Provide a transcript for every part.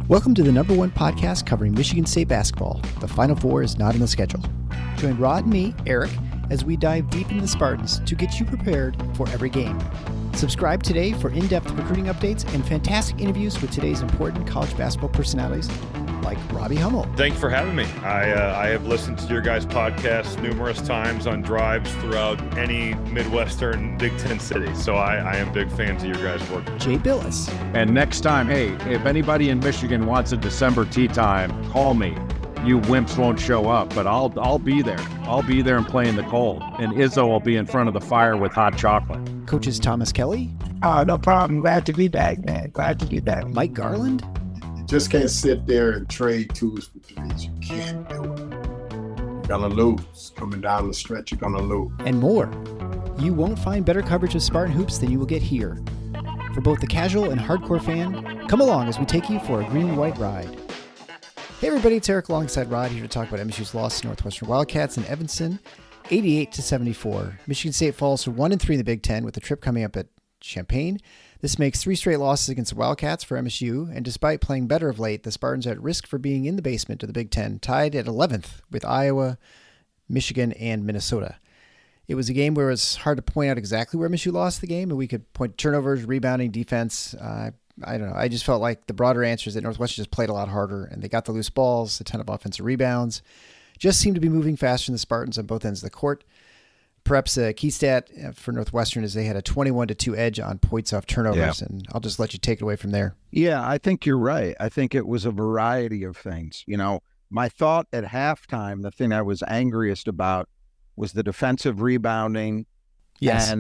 Welcome to the number one podcast covering Michigan State basketball. The Final Four is not on the schedule. Join Rod and me, Eric, as we dive deep into the Spartans to get you prepared for every game. Subscribe today for in-depth recruiting updates and fantastic interviews with today's important college basketball personalities like Robbie Hummel. Thanks for having me. I have listened to your guys' podcast numerous times on drives throughout any Midwestern Big Ten city. So I am big fans of your guys' work. Jay Billis. And next time, hey, if anybody in Michigan wants a December tea time, call me. You wimps won't show up, but I'll be there. I'll be there and play in the cold. And Izzo will be in front of the fire with hot chocolate. Coaches Thomas Kelly. No problem. Glad to be back, man. Glad to be back. Mike Garland. You just can't sit there and trade twos for threes. You can't do it. You're going to lose. Coming down the stretch, you're going to lose. And more. You won't find better coverage of Spartan hoops than you will get here. For both the casual and hardcore fan, come along as we take you for a green and white ride. Hey everybody, it's Eric alongside Rod here to talk about MSU's loss to Northwestern Wildcats in Evanston, 88-74. Michigan State falls to 1-3 in the Big Ten with the trip coming up at Champaign. This makes 3 straight losses against the Wildcats for MSU, and despite playing better of late, the Spartans are at risk for being in the basement of the Big Ten, tied at 11th with Iowa, Michigan, and Minnesota. It was a game where it was hard to point out exactly where MSU lost the game, and we could point turnovers, rebounding, defense. I don't know. I just felt like the broader answer is that Northwestern just played a lot harder, and they got the loose balls, a ton of offensive rebounds, just seemed to be moving faster than the Spartans on both ends of the court. Perhaps a key stat for Northwestern is they had a 21-2 edge on points off turnovers, and I'll just let you take it away from there. Yeah, I think you're right. I think it was a variety of things. You know, my thought at halftime, the thing I was angriest about was the defensive rebounding. Yes.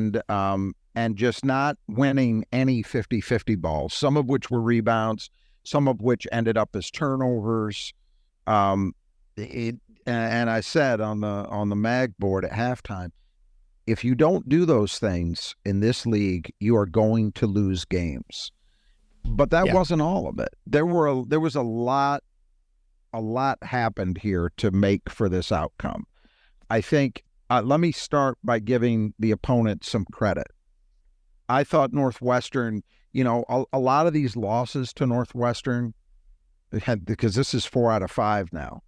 And just not winning any 50-50 balls, some of which were rebounds, some of which ended up as turnovers. And I said on the mag board at halftime, if you don't do those things in this league, you are going to lose games. But that wasn't all of it. There was a lot happened here to make for this outcome. I think, let me start by giving the opponent some credit. I thought Northwestern, you know, a lot of these losses to Northwestern, because this is 4 out of 5 now,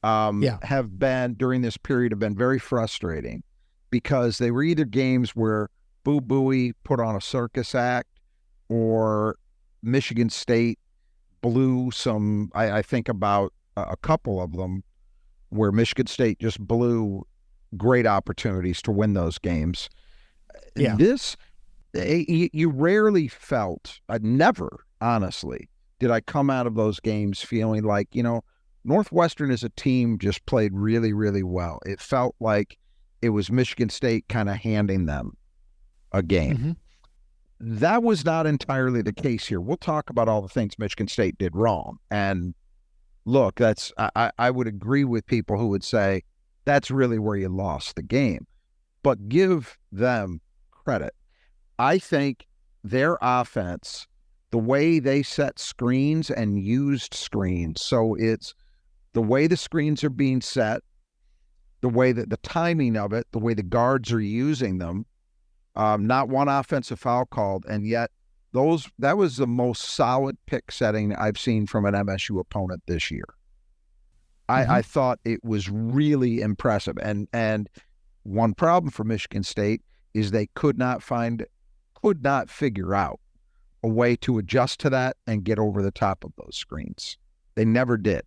have been, during this period, have been very frustrating because they were either games where Boo Buie put on a circus act or Michigan State blew some, I think about a couple of them where Michigan State just blew great opportunities to win those games. Yeah. You rarely felt, never, honestly, did I come out of those games feeling like, you know, Northwestern as a team just played really, really well. It felt like it was Michigan State kind of handing them a game. Mm-hmm. That was not entirely the case here. We'll talk about all the things Michigan State did wrong. And look, I would agree with people who would say that's really where you lost the game. But give them credit. I think their offense, the way they set screens and used screens, so it's the way the screens are being set, the way that the timing of it, the way the guards are using them, not one offensive foul called, and yet that was the most solid pick setting I've seen from an MSU opponent this year. I thought it was really impressive. And one problem for Michigan State is they could not figure out a way to adjust to that and get over the top of those screens. They never did.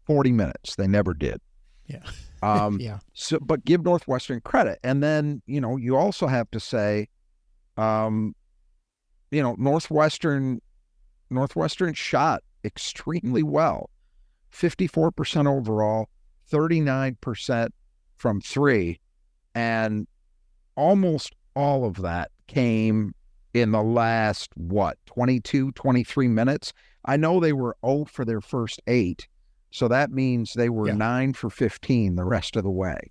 40 minutes, they never did. Yeah. So, but give Northwestern credit. And then, you know, you also have to say, you know, Northwestern shot extremely well. 54% overall, 39% from 3, and almost all of that came in the last, 22, 23 minutes? I know they were 0 for their first 8, so that means they were 9 for 15 the rest of the way.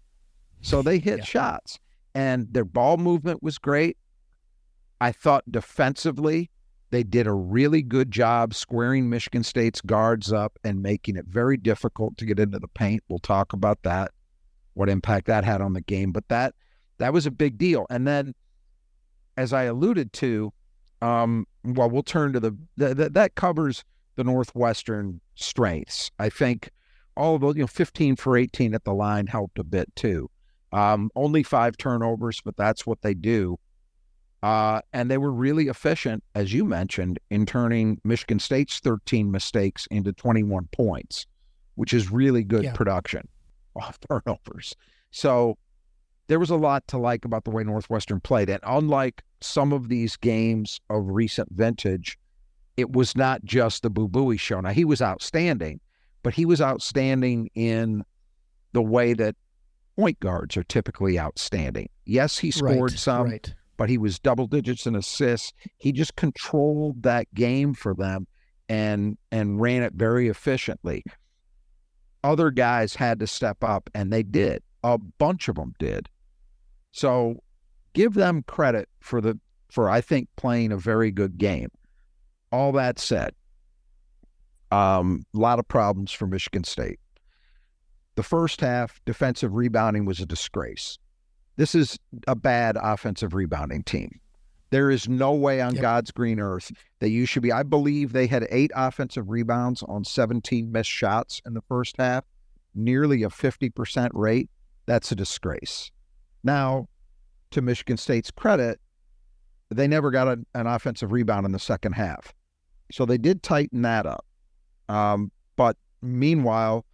So they hit shots, and their ball movement was great. I thought defensively, they did a really good job squaring Michigan State's guards up and making it very difficult to get into the paint. We'll talk about that, what impact that had on the game, but that was a big deal. And then, as I alluded to, we'll turn to that covers the Northwestern strengths. I think all of those, 15 for 18 at the line helped a bit too. Only 5 turnovers, but that's what they do. And they were really efficient, as you mentioned, in turning Michigan State's 13 mistakes into 21 points, which is really good production off turnovers. So there was a lot to like about the way Northwestern played. And unlike some of these games of recent vintage, it was not just the Boo Buie show. Now, he was outstanding, but he was outstanding in the way that point guards are typically outstanding. Yes, he scored some, but he was double digits in assists. He just controlled that game for them and ran it very efficiently. Other guys had to step up, and they did. A bunch of them did. So give them credit for I think, playing a very good game. All that said, a lot of problems for Michigan State. The first half, defensive rebounding was a disgrace. This is a bad offensive rebounding team. There is no way on God's green earth that you should be. I believe they had 8 offensive rebounds on 17 missed shots in the first half, nearly a 50% rate. That's a disgrace. Now, to Michigan State's credit, they never got an offensive rebound in the second half. So they did tighten that up. But meanwhile,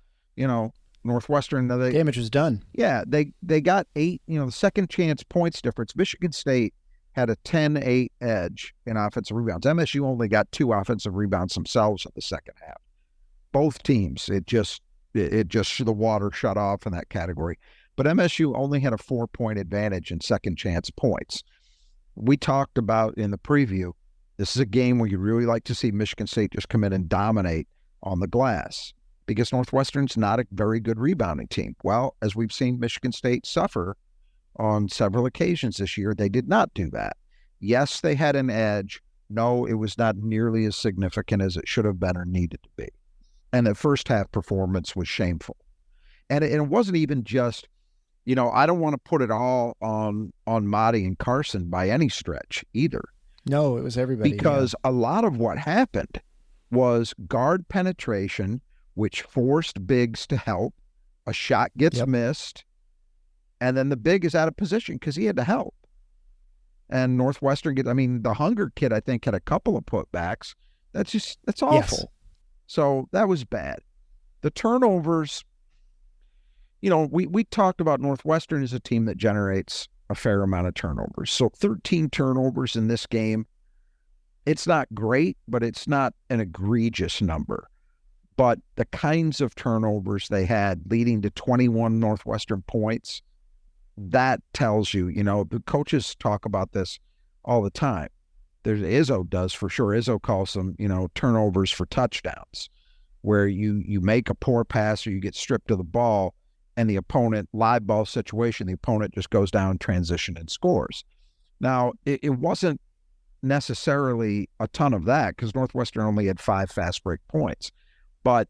Northwestern, damage was done. Yeah, they got 8, the second chance points difference. Michigan State had a 10-8 edge in offensive rebounds. MSU only got 2 offensive rebounds themselves in the second half. Both teams, it just the water shut off in that category. But MSU only had a 4-point advantage in second chance points. We talked about in the preview, this is a game where you really like to see Michigan State just come in and dominate on the glass because Northwestern's not a very good rebounding team. Well, as we've seen Michigan State suffer on several occasions this year, they did not do that. Yes, they had an edge. No, it was not nearly as significant as it should have been or needed to be. And the first half performance was shameful. And it wasn't even just, I don't want to put it all on Marty and Carson by any stretch either. No, it was everybody. Because a lot of what happened was guard penetration, which forced bigs to help. A shot gets missed, and then the big is out of position because he had to help. And Northwestern the Hunger kid, I think, had a couple of putbacks. That's awful. Yes. So that was bad. The turnovers, we talked about Northwestern as a team that generates a fair amount of turnovers. So 13 turnovers in this game. It's not great, but it's not an egregious number. But the kinds of turnovers they had leading to 21 Northwestern points, that tells you, the coaches talk about this all the time. Izzo does for sure. Izzo calls them, turnovers for touchdowns, where you make a poor pass or you get stripped of the ball and the opponent, live ball situation, the opponent just goes down, transition, and scores. Now, it wasn't necessarily a ton of that because Northwestern only had 5 fast break points. But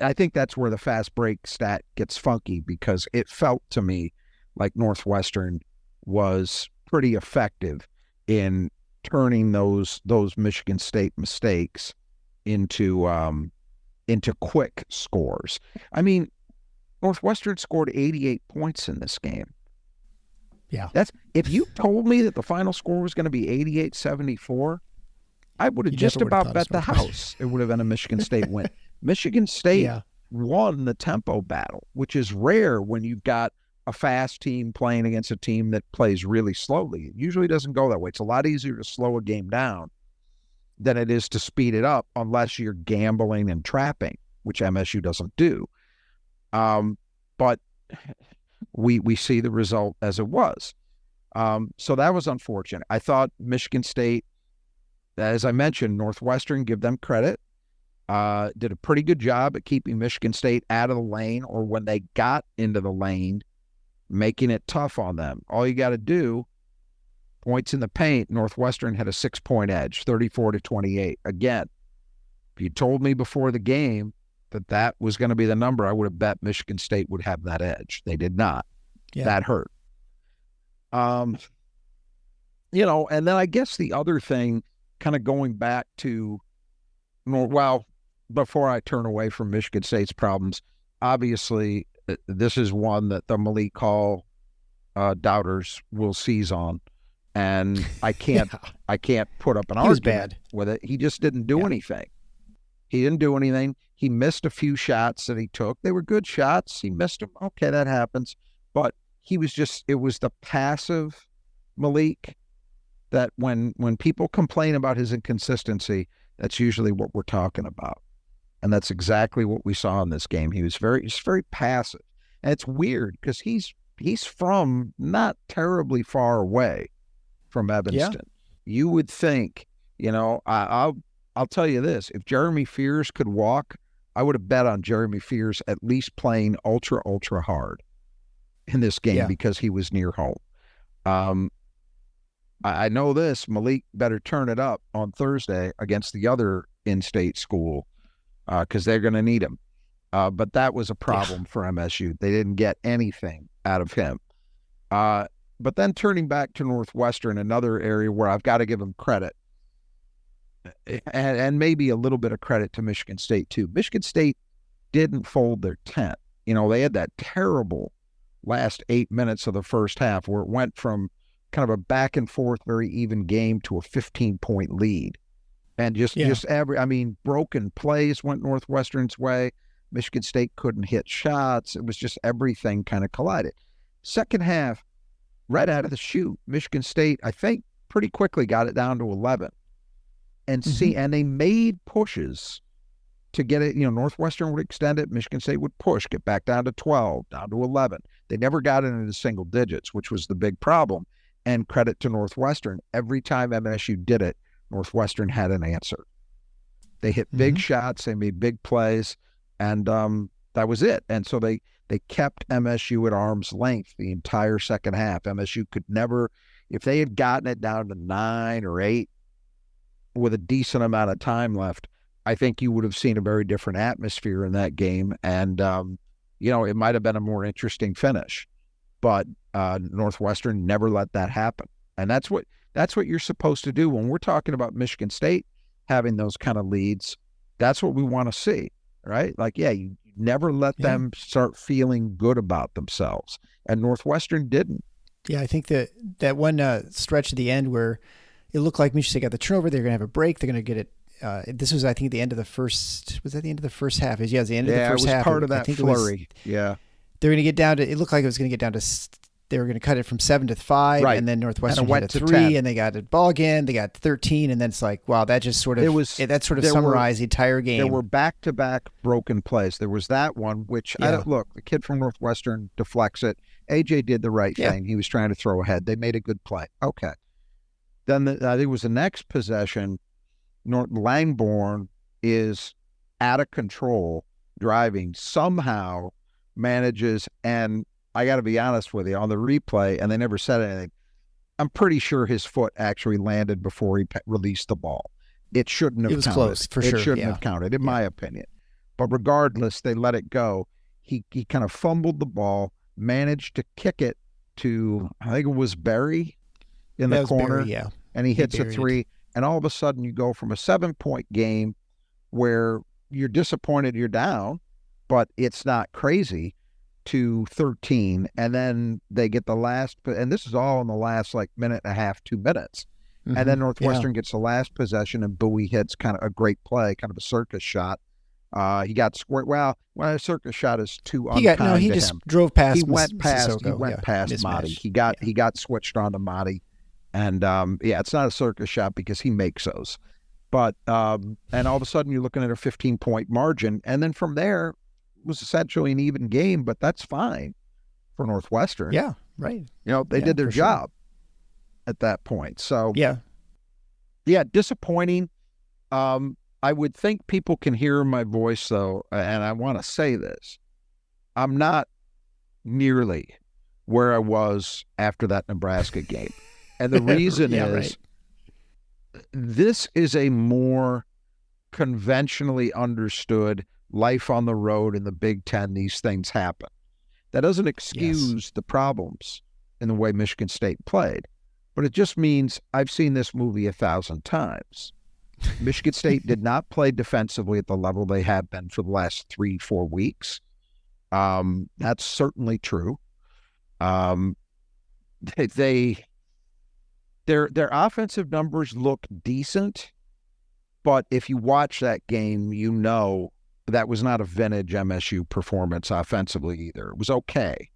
I think that's where the fast break stat gets funky because it felt to me like Northwestern was pretty effective in turning those Michigan State mistakes into quick scores. Northwestern scored 88 points in this game. Yeah. If you told me that the final score was going to be 88-74, I would have just about bet the house it would have been a Michigan State win. Michigan State won the tempo battle, which is rare when you've got a fast team playing against a team that plays really slowly. It usually doesn't go that way. It's a lot easier to slow a game down than it is to speed it up unless you're gambling and trapping, which MSU doesn't do. But we see the result as it was. So that was unfortunate. I thought Michigan State, as I mentioned, Northwestern, give them credit, did a pretty good job at keeping Michigan State out of the lane, or when they got into the lane, making it tough on them. All you got to do, points in the paint, Northwestern had a 6-point edge, 34-28. Again, if you told me before the game that was going to be the number, I would have bet Michigan State would have that edge. They did not. Yeah. That hurt. And then I guess the other thing, kind of going back to Well, before I turn away from Michigan State's problems, obviously this is one that the Malik Hall doubters will seize on, and I can't put up an He was argument bad. with it. He just didn't do anything. He didn't do anything. He missed a few shots that he took. They were good shots. He missed them. Okay, that happens. But it was the passive Malik that when people complain about his inconsistency, that's usually what we're talking about. And that's exactly what we saw in this game. He was very passive. And it's weird because he's from not terribly far away from Evanston. Yeah. You would think, I'll tell you this, if Jeremy Fears could walk, I would have bet on Jeremy Fears at least playing ultra hard in this game because he was near home. I know this, Malik better turn it up on Thursday against the other in-state school because they're going to need him. But that was a problem for MSU. They didn't get anything out of him. But then turning back to Northwestern, another area where I've got to give them credit, and maybe a little bit of credit to Michigan State too. Michigan State didn't fold their tent. They had that terrible last 8 minutes of the first half where it went from kind of a back and forth, very even game to a 15-point lead. And broken plays went Northwestern's way. Michigan State couldn't hit shots. It was just everything kind of collided. Second half, right out of the chute, Michigan State, I think, pretty quickly got it down to 11. And and they made pushes to get it. Northwestern would extend it. Michigan State would push, get back down to 12, down to 11. They never got it into single digits, which was the big problem. And credit to Northwestern. Every time MSU did it, Northwestern had an answer. They hit big shots. They made big plays. And that was it. And so they kept MSU at arm's length the entire second half. MSU could never, if they had gotten it down to 9 or 8 with a decent amount of time left, I think you would have seen a very different atmosphere in that game. And, it might have been a more interesting finish. But Northwestern never let that happen. And that's what you're supposed to do when we're talking about Michigan State having those kind of leads. That's what we want to see, right? You never let them start feeling good about themselves. And Northwestern didn't. Yeah, I think that one stretch at the end where it looked like Michigan State got the turnover, they're going to have a break, they're going to get it. This was, I think, the end of the first. Was that the end of the first half? It was the end of the first half. Yeah, it was part of that flurry. They're going to get down to. It looked like it was going to get down to. They were going to cut it from 7 to 5, right. And then Northwestern went hit to 3, 10. And they got a ball again. They got 13, and then it's like, wow, that just sort of summarized the entire game. There were back-to-back broken plays. There was that one, which the kid from Northwestern deflects it. AJ did the right thing. He was trying to throw ahead. They made a good play. Okay. Then I think it was the next possession. Langborn is out of control driving, somehow manages, and I got to be honest with you, on the replay, and they never said anything, I'm pretty sure his foot actually landed before he released the ball. It shouldn't have counted. It was close, for sure. It shouldn't have counted, in my opinion. But regardless, they let it go. He kind of fumbled the ball, managed to kick it to, I think it was Berry in the corner. Berry, and he hits a 3. And all of a sudden, you go from a 7-point game where you're disappointed you're down, but it's not crazy, to 13. And then they get the last, and this is all in the last minute and a half, 2 minutes. And then Northwestern gets the last possession, and Bowie hits kind of a great play, kind of a circus shot. He got square. Well, a circus shot is too unkind he to just him. Drove past. He went past Madi. He got switched on to Madi. And it's not a circus shot because he makes those. But and all of a sudden you're looking at a 15-point margin, and then from there it was essentially an even game. But that's fine for Northwestern. Yeah, right. They did their job at that point. So yeah, disappointing. I would think people can hear my voice though, and I want to say this: I'm not nearly where I was after that Nebraska game. And the reason is this is a more conventionally understood life on the road in the Big Ten. These things happen. That doesn't excuse the problems in the way Michigan State played, but it just means I've seen this movie 1,000 times. Michigan State did not play defensively at the level they have been for the last 3-4 weeks. That's certainly true. Their offensive numbers look decent, but if you watch that game, you know that was not a vintage MSU performance offensively either. It was okay,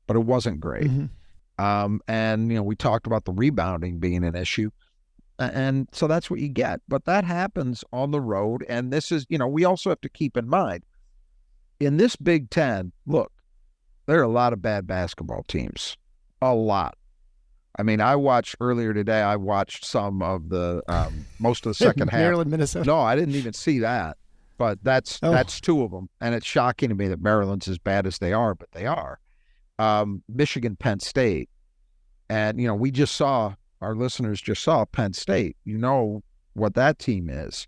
but it wasn't great. Mm-hmm. And we talked about the rebounding being an issue. And so that's what you get. But that happens on the road. And this is, we also have to keep in mind, in this Big Ten, look, there are a lot of bad basketball teams. A lot. I mean, earlier today, I watched some of the, most of the second half. Maryland, Minnesota. No, I didn't even see that. But that's two of them. And it's shocking to me that Maryland's as bad as they are, but they are. Michigan, Penn State. And, we just saw, our listeners just saw Penn State. You know what that team is.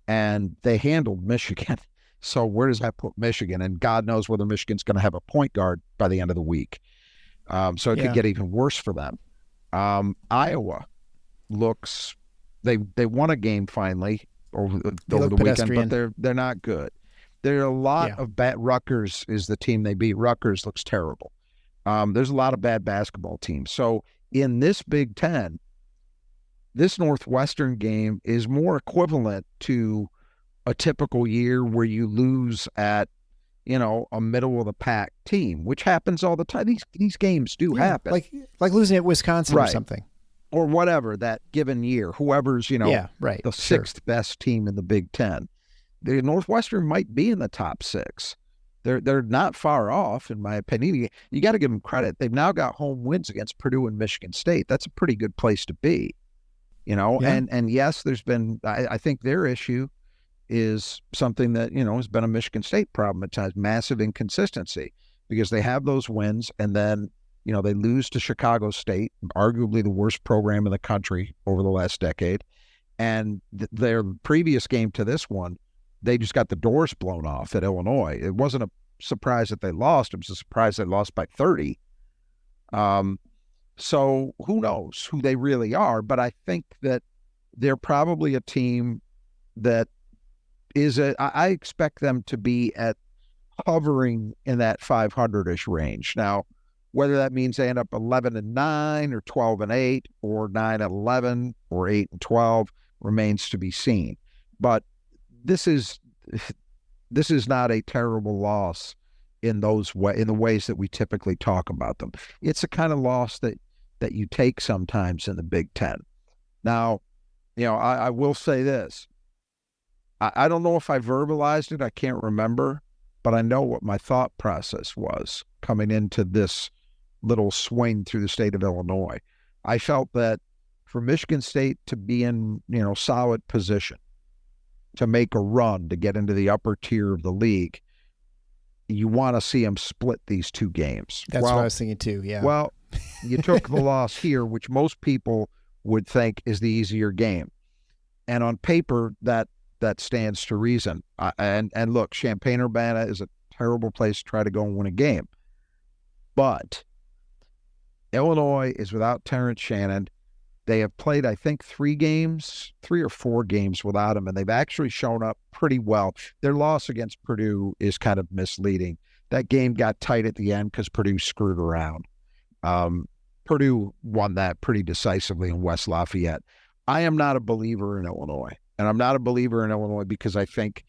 And they handled Michigan. So where does that put Michigan? And God knows whether Michigan's going to have a point guard by the end of the week. So it could get even worse for them. Iowa looks, they won a game finally over the weekend, but they're not good. There are a lot of bad. Rutgers is the team they beat. Rutgers looks terrible. There's a lot of bad basketball teams. So in this Big Ten, this Northwestern game is more equivalent to a typical year where you lose at, a middle of the pack team, which happens all the time. These games do happen. Like losing at Wisconsin or something. Or whatever that given year, whoever's, the sixth best team in the Big Ten. The Northwestern might be in the top 6. They're not far off, in my opinion. You got to give them credit. They've now got home wins against Purdue and Michigan State. That's a pretty good place to be, and yes, there's been, I think their issue is something that, has been a Michigan State problem at times, massive inconsistency, because they have those wins and then, they lose to Chicago State, arguably the worst program in the country over the last decade. And their previous game to this one, they just got the doors blown off at Illinois. It wasn't a surprise that they lost. It was a surprise they lost by 30. So who knows who they really are, but I think that they're probably a team that I expect them to be hovering in that 500-ish range. Now, whether that means they end up 11-9 or 12-8 or 9-11 or 8-12 remains to be seen. But this is not a terrible loss in the ways that we typically talk about them. It's a kind of loss that you take sometimes in the Big Ten. Now, I will say this. I don't know if I verbalized it. I can't remember, but I know what my thought process was coming into this little swing through the state of Illinois. I felt that for Michigan State to be in, solid position, to make a run, to get into the upper tier of the league, you want to see them split these two games. That's what I was thinking too, yeah. Well, you took the loss here, which most people would think is the easier game. And on paper, that stands to reason. And look, Champaign-Urbana is a terrible place to try to go and win a game. But Illinois is without Terrence Shannon. They have played, I think, 3 or 4 games without him, and they've actually shown up pretty well. Their loss against Purdue is kind of misleading. That game got tight at the end because Purdue screwed around. Purdue won that pretty decisively in West Lafayette. I am not a believer in Illinois, and I'm not a believer in Illinois because I think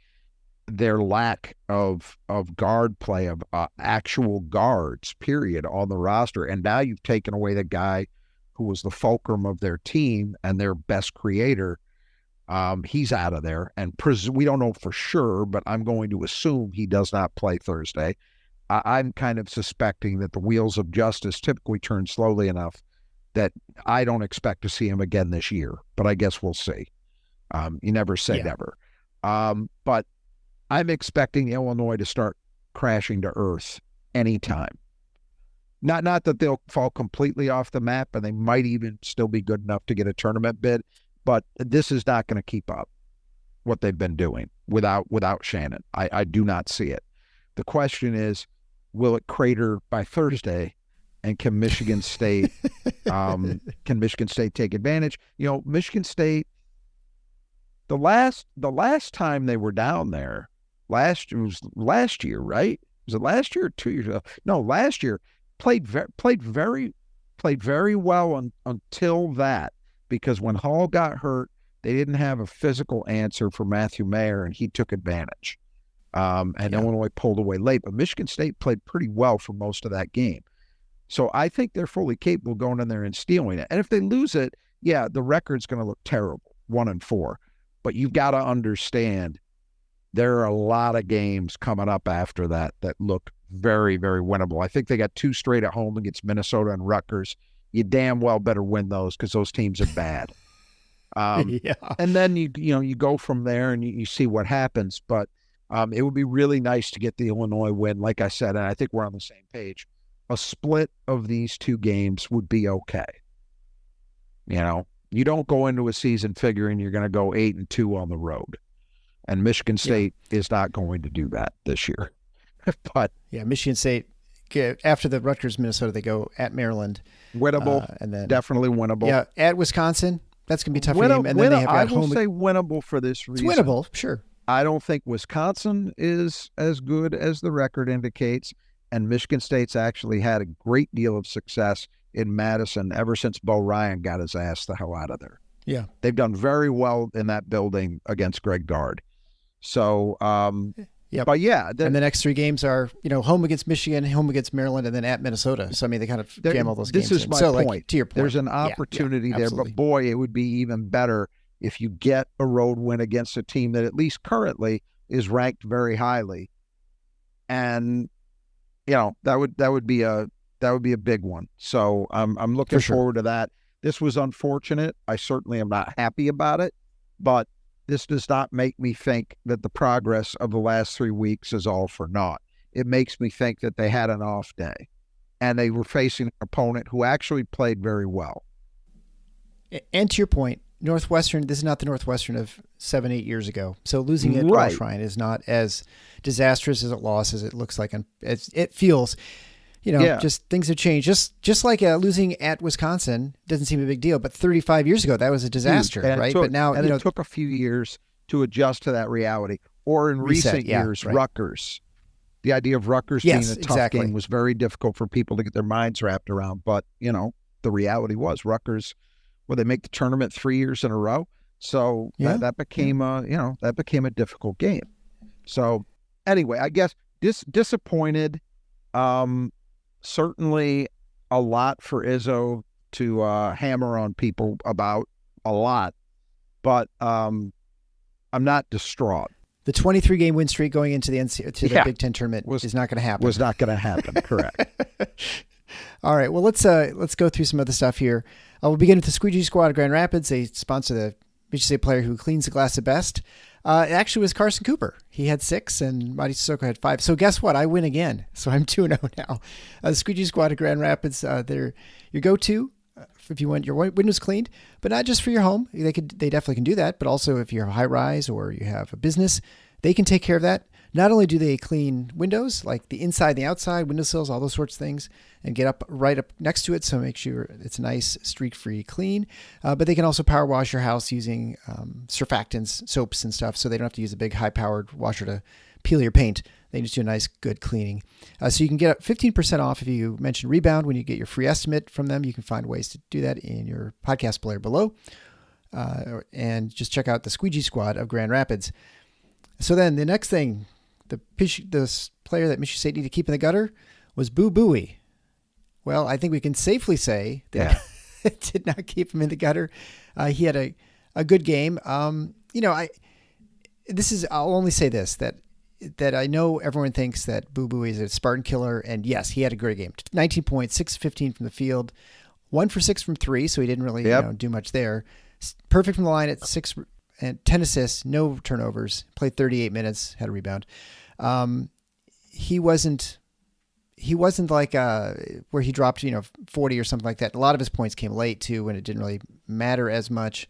their lack of guard play, of actual guards, period, on the roster, and now you've taken away the guy who was the fulcrum of their team and their best creator. He's out of there, and we don't know for sure, but I'm going to assume he does not play Thursday. I'm kind of suspecting that the wheels of justice typically turn slowly enough that I don't expect to see him again this year, but I guess we'll see. You never say never. But I'm expecting Illinois to start crashing to earth anytime. Not that they'll fall completely off the map, and they might even still be good enough to get a tournament bid, but this is not going to keep up what they've been doing without Shannon. I do not see it. The question is, will it crater by Thursday, and can Michigan State take advantage? Michigan State, the last time they were down there, last year, right? Was it last year or 2 years ago? No, last year. Played very well until that, because when Hall got hurt, they didn't have a physical answer for Matthew Mayer, and he took advantage. Illinois pulled away late, but Michigan State played pretty well for most of that game. So I think they're fully capable of going in there and stealing it. And if they lose it, yeah, the record's going to look terrible, 1-4. But you've got to understand there are a lot of games coming up after that look very, very winnable. I think they got 2 straight at home against Minnesota and Rutgers. You damn well better win those, because those teams are bad. And then you go from there and you see what happens. But it would be really nice to get the Illinois win. Like I said, and I think we're on the same page. A split of these 2 games would be okay. You don't go into a season figuring you're going to go 8-2 on the road. And Michigan State is not going to do that this year. But Michigan State, after the Rutgers, Minnesota, they go at Maryland. Winnable, and then definitely winnable. Yeah, at Wisconsin, that's going to be a tough game. And then they have got home. I will say winnable for this reason. It's winnable, sure. I don't think Wisconsin is as good as the record indicates, and Michigan State's actually had a great deal of success in Madison ever since Bo Ryan got his ass the hell out of there. Yeah. They've done very well in that building against Greg Gard. So, but yeah. And the next 3 games are, home against Michigan, home against Maryland, and then at Minnesota. So, I mean, they kind of jam all those games. This is my point. Like, to your point. There's an opportunity there, but boy, it would be even better if you get a road win against a team that at least currently is ranked very highly. And, that would be a big one. So I'm looking forward to that. This was unfortunate. I certainly am not happy about it, but this does not make me think that the progress of the last 3 weeks is all for naught. It makes me think that they had an off day, and they were facing an opponent who actually played very well. And to your point, Northwestern, this is not the Northwestern of 7-8 years ago. So losing at Walsh Ryan is not as disastrous as a loss as it looks like. It feels, just things have changed. Just like losing at Wisconsin doesn't seem a big deal, but 35 years ago, that was a disaster, right? But now, it took a few years to adjust to that reality. Or in recent years, Rutgers. The idea of Rutgers being a tough game was very difficult for people to get their minds wrapped around. But, the reality was Rutgers, they make the tournament 3 years in a row. So that became a difficult game. So anyway, I guess disappointed. Certainly a lot for Izzo to hammer on people about a lot, but I'm not distraught. The 23-game win streak going into the Big Ten tournament is not going to happen. Was not going to happen, correct. All right, well, let's go through some other stuff here. We'll begin with the Squeegee Squad of Grand Rapids. They sponsor the Michigan State player who cleans the glass the best. It actually was Carson Cooper. He had 6, and Marty Sissoko had 5. So guess what? I win again. So I'm 2-0 now. The Squeegee Squad of Grand Rapids, they're your go-to if you want your windows cleaned, but not just for your home. They definitely can do that, but also if you're a high-rise or you have a business, they can take care of that. Not only do they clean windows, like the inside, the outside, windowsills, all those sorts of things, and get right up next to it, so make sure it's nice, streak-free clean. But they can also power wash your house using surfactants, soaps, and stuff, so they don't have to use a big high-powered washer to peel your paint. They just do a nice, good cleaning. So you can get 15% off if you mention Rebound when you get your free estimate from them. You can find ways to do that in your podcast player below. And just check out the Squeegee Squad of Grand Rapids. So then the next thing, the player that Michigan State needed to keep in the gutter was Boo Buie. Well, I think we can safely say that it did not keep him in the gutter. He had a good game. I'll only say this, that I know everyone thinks that Boo Buie is a Spartan killer, and yes, he had a great game. 19 points, 6-15 from the field, 1 for 6 from 3, so he didn't really do much there. Perfect from the line at 6 and 10 assists, no turnovers, played 38 minutes, had a rebound. He wasn't like where he dropped 40 or something like that. A lot of his points came late too, when it didn't really matter as much.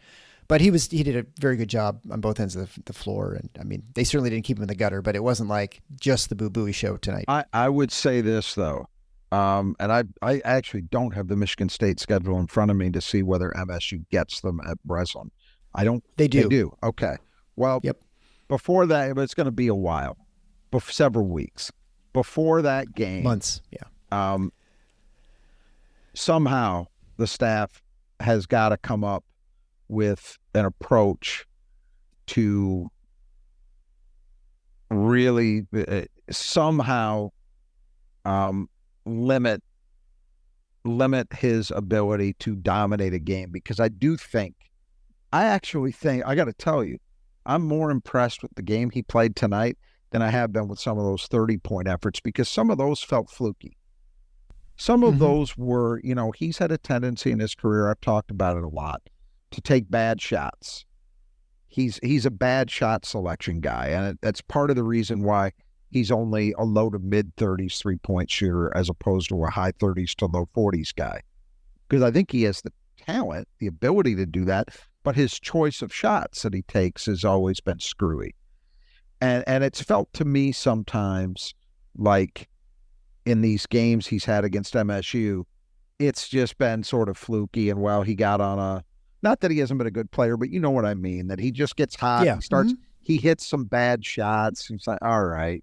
But he did a very good job on both ends of the floor. And I mean, they certainly didn't keep him in the gutter, but it wasn't like just the Boo Buie show tonight. I would say this though, and I actually don't have the Michigan State schedule in front of me to see whether MSU gets them at Breslin. I don't. They do. They do. Okay. Well, Yep. before that, it's going to be a while, several weeks. Before that game. Months, yeah. Somehow the staff has got to come up with an approach to really somehow limit his ability to dominate a game, because I actually think, I got to tell you, I'm more impressed with the game he played tonight than I have been with some of those 30-point efforts, because some of those felt fluky. Some of those were, he's had a tendency in his career, I've talked about it a lot, to take bad shots. He's a bad shot selection guy, and that's part of the reason why he's only a low to mid-30s three-point shooter as opposed to a high 30s to low 40s guy. Because I think he has the talent, the ability to do that, but his choice of shots that he takes has always been screwy. And it's felt to me sometimes like in these games he's had against MSU, it's just been sort of fluky, and he got on not that he hasn't been a good player, but you know what I mean, that he just gets hot, Yeah. He hits some bad shots. He's like, all right.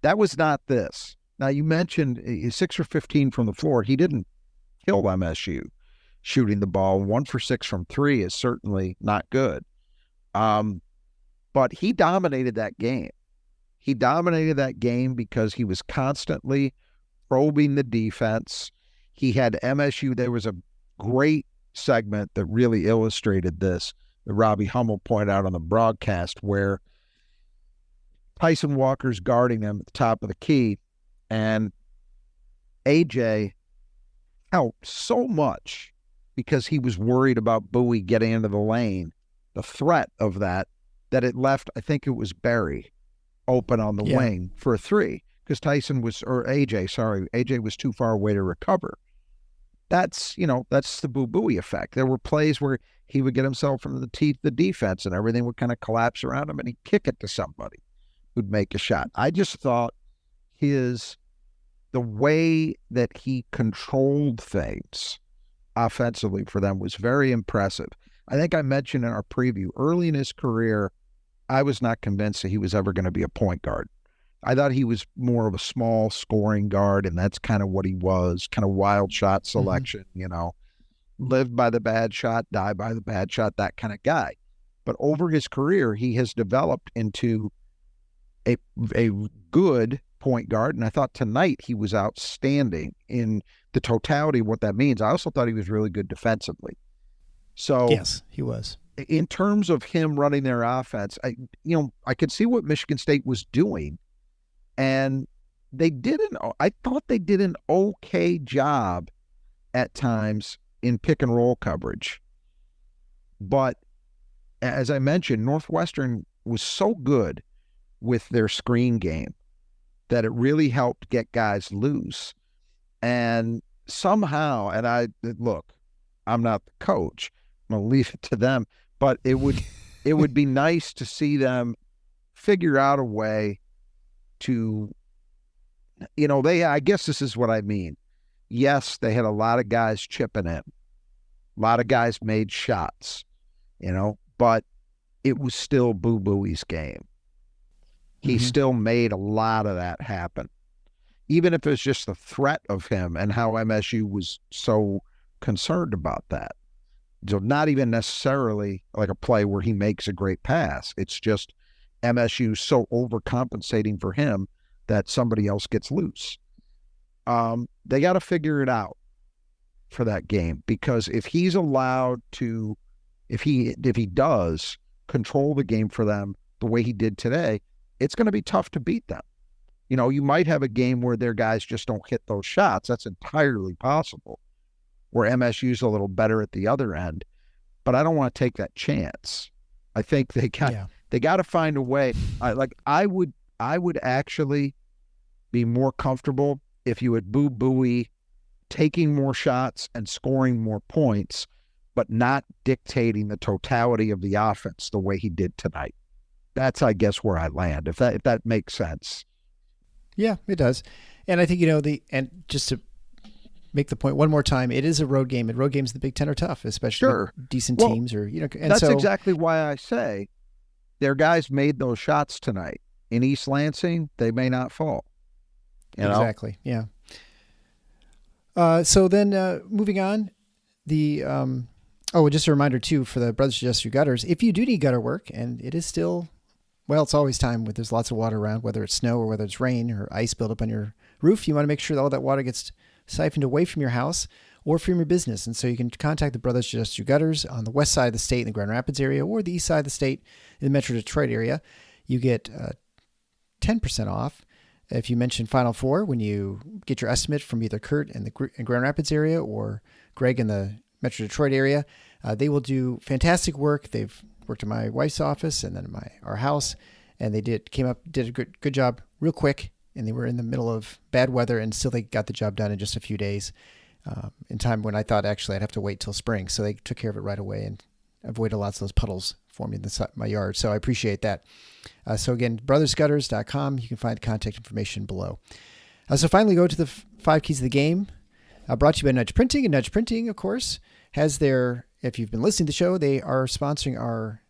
That was not this. Now, you mentioned 6 for 15 from the floor. He didn't kill MSU shooting the ball. 1 for 6 from 3 is certainly not good. But he dominated that game. He dominated that game because he was constantly probing the defense. He had MSU. There was a great segment that really illustrated this that Robbie Hummel pointed out on the broadcast, where Tyson Walker's guarding him at the top of the key, and AJ helped so much because he was worried about Buie getting into the lane, the threat of that it left, I think it was Barry, open on the wing for a three, because AJ was too far away to recover. That's the Boo Buie effect. There were plays where he would get himself from the teeth of the defense and everything would kind of collapse around him and he'd kick it to somebody who'd make a shot. I just thought the way that he controlled things offensively for them was very impressive. I think I mentioned in our preview, early in his career, I was not convinced that he was ever going to be a point guard. I thought he was more of a small scoring guard, and that's kind of what he was, kind of wild shot selection, live by the bad shot, die by the bad shot, that kind of guy. But over his career, he has developed into a good point guard, and I thought tonight he was outstanding in the totality of what that means. I also thought he was really good defensively. So yes, he was. In terms of him running their offense, I could see what Michigan State was doing, and I thought they did an okay job at times in pick and roll coverage. But as I mentioned, Northwestern was so good with their screen game that it really helped get guys loose. And somehow, I'm not the coach, I'm going to leave it to them, but it would be nice to see them figure out a way to, I guess this is what I mean. Yes, they had a lot of guys chipping in. A lot of guys made shots, but it was still Boo Buie's game. He still made a lot of that happen. Even if it's just the threat of him and how MSU was so concerned about that. So not even necessarily like a play where he makes a great pass. It's just MSU so overcompensating for him that somebody else gets loose. They got to figure it out for that game, because if he's allowed to, if he does control the game for them the way he did today, it's going to be tough to beat them. You might have a game where their guys just don't hit those shots. That's entirely possible, where MSU's a little better at the other end. But I don't want to take that chance. I think they got to find a way. I would actually be more comfortable if you had Boo Buie taking more shots and scoring more points, but not dictating the totality of the offense the way he did tonight. That's, I guess, where I land, if that makes sense. Yeah, it does. And I think, and just to make the point one more time, it is a road game, and road games in the Big Ten are tough, especially decent teams. And that's exactly why I say their guys made those shots tonight. In East Lansing, they may not fall. You know? Exactly. Yeah. So then moving on, just a reminder too for the Brothers Adjust Your Gutters. If you do need gutter work, and it is still, well, it's always time when there's lots of water around, whether it's snow or whether it's rain or ice buildup on your roof, you want to make sure that all that water gets siphoned away from your house or from your business. And so you can contact the Brothers Adjust Your Gutters on the west side of the state in the Grand Rapids area or the east side of the state in the Metro Detroit area. You get 10% off if you mention Final Four when you get your estimate from either Kurt in the Grand Rapids area or Greg in the Metro Detroit area. They will do fantastic work. They've worked in my wife's office and then in our house, and they did a good job real quick. And they were in the middle of bad weather, and still they got the job done in just a few days, in time when I thought actually I'd have to wait till spring. So they took care of it right away and avoided lots of those puddles forming in my yard. So I appreciate that. So again, brothersgutters.com. You can find contact information below. So finally, go to the 5 keys of the game. Brought to you by Nudge Printing. And Nudge Printing, of course, has if you've been listening to the show, they are sponsoring our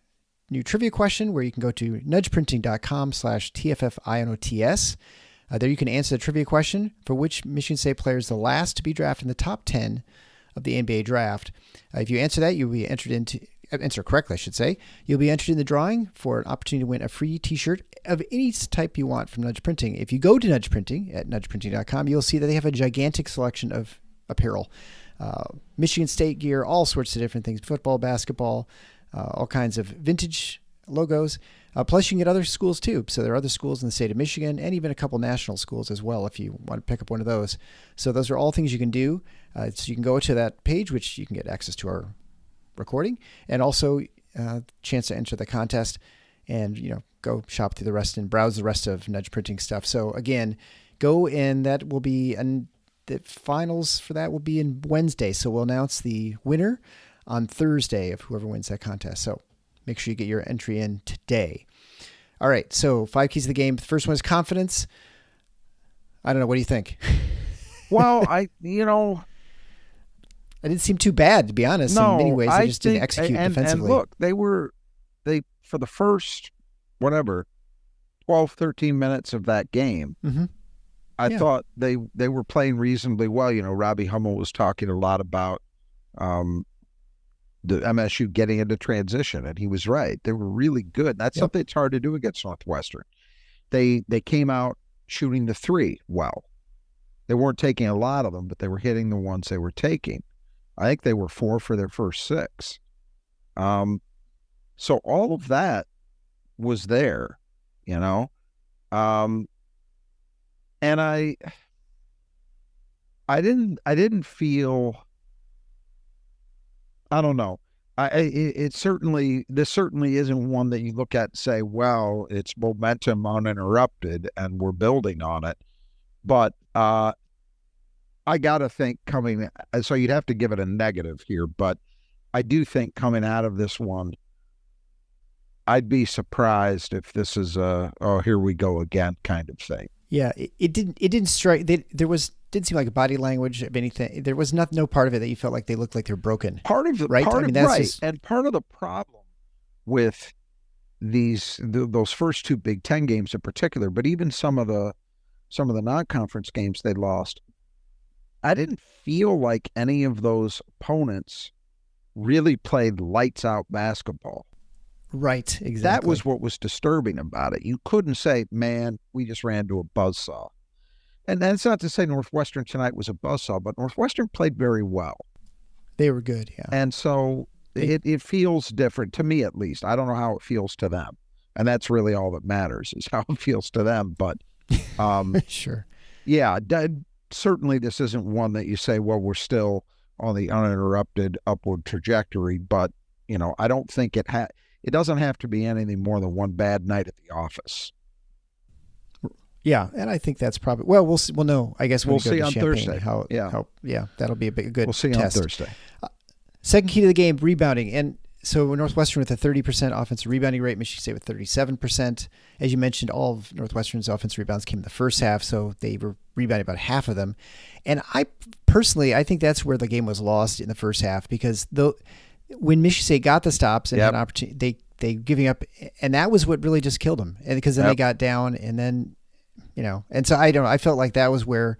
new trivia question where you can go to nudgeprinting.com/TFFINOTS. There you can answer the trivia question for which Michigan State player is the last to be drafted in the top 10 of the NBA draft. If you answer that, you'll be answer correctly, I should say. You'll be entered in the drawing for an opportunity to win a free t-shirt of any type you want from Nudge Printing. If you go to Nudge Printing at nudgeprinting.com, you'll see that they have a gigantic selection of apparel. Michigan State gear, all sorts of different things, football, basketball, all kinds of vintage logos. Plus, you can get other schools too. So there are other schools in the state of Michigan and even a couple national schools as well if you want to pick up one of those. So those are all things you can do. So you can go to that page, which you can get access to our recording, and also chance to enter the contest and, go shop through the rest and browse the rest of Nudge Printing stuff. So again, go, and that will be, and the finals for that will be in Wednesday. So we'll announce the winner on Thursday of whoever wins that contest. So make sure you get your entry in today. All right. So 5 keys of the game. The first one is confidence. I don't know. What do you think? Well, I didn't seem too bad, to be honest. No, in many ways, they just didn't think, execute defensively. And look, they for the first, 12, 13 minutes of that game, I thought they were playing reasonably well. Robbie Hummel was talking a lot about the MSU getting into transition, and he was right. They were really good. That's something that's hard to do against Northwestern. They came out shooting the 3 well. They weren't taking a lot of them, but they were hitting the ones they were taking. I think they were 4 for their first 6. So all of that was there, and I didn't feel, I don't know. This certainly isn't one that you look at and say, well, it's momentum uninterrupted and we're building on it. But I got to think so you'd have to give it a negative here, but I do think coming out of this one, I'd be surprised if this is here we go again kind of thing. Yeah, it didn't strike. Didn't seem like a body language of anything. There was no part of it that you felt like they looked like they're broken. Part of the right, and part of the problem with those first 2 Big Ten games in particular, but even some of the non-conference games they lost, I didn't feel like any of those opponents really played lights out basketball. Right, exactly. That was what was disturbing about it. You couldn't say, man, we just ran to a buzzsaw. And that's not to say Northwestern tonight was a buzzsaw, but Northwestern played very well. They were good, yeah. And so it feels different, to me at least. I don't know how it feels to them. And that's really all that matters, is how it feels to them. But sure. Yeah, certainly this isn't one that you say, well, we're still on the uninterrupted upward trajectory. But, I don't think it doesn't have to be anything more than one bad night at the office. Yeah, and I think that's probably we'll see. Well, no, I guess we'll see on Thursday. That'll be a good we'll see test. On Thursday. Second key to the game, rebounding, and so Northwestern with a 30% offensive rebounding rate, Michigan State with 37%. As you mentioned, all of Northwestern's offensive rebounds came in the first half, so they were rebounding about half of them. And I think that's where the game was lost in the first half, because when Michigan State got the stops and had an opportunity, they giving up, and that was what really just killed them. And because then Yep. they got down, and then and so I felt like that was where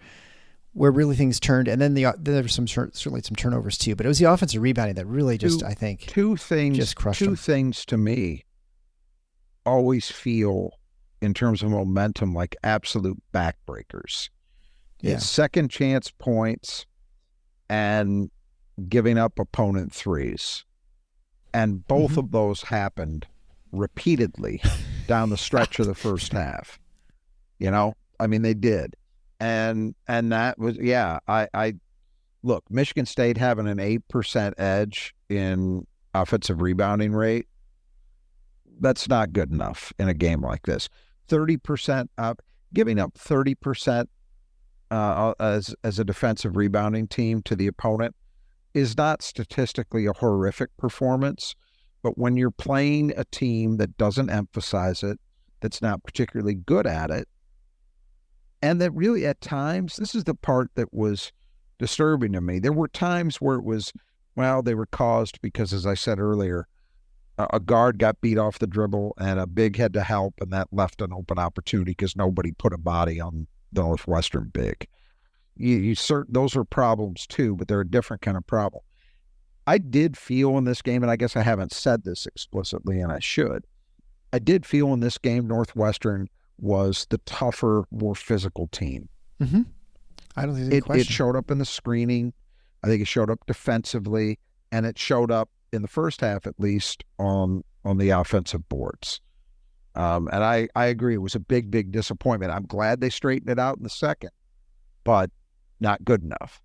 really things turned. And then there were certainly some turnovers too, but it was the offensive rebounding that really just I think two things just crushed two them. things to me always feel in terms of momentum like absolute backbreakers. Yeah. It's second chance points and giving up opponent threes. And both of those happened repeatedly down the stretch of the first half. I mean, they did. And that was, I look, Michigan State having an 8% edge in offensive rebounding rate, that's not good enough in a game like this. 30% up, giving up 30% as a defensive rebounding team to the opponent is not statistically a horrific performance, but when you're playing a team that doesn't emphasize it, that's not particularly good at it, and that really at times, this is the part that was disturbing to me. There were times where it was, they were caused because, as I said earlier, a guard got beat off the dribble and a big had to help, and that left an open opportunity because nobody put a body on the Northwestern big. Those are problems too, but they're a different kind of problem. I did feel in this game, and I guess I haven't said this explicitly, and I should. I did feel in this game Northwestern was the tougher, more physical team. Mm-hmm. I don't think there's any question. It showed up in the screening. I think it showed up defensively, and it showed up in the first half, at least, on the offensive boards. And I agree. It was a big, big disappointment. I'm glad they straightened it out in the second, but not good enough.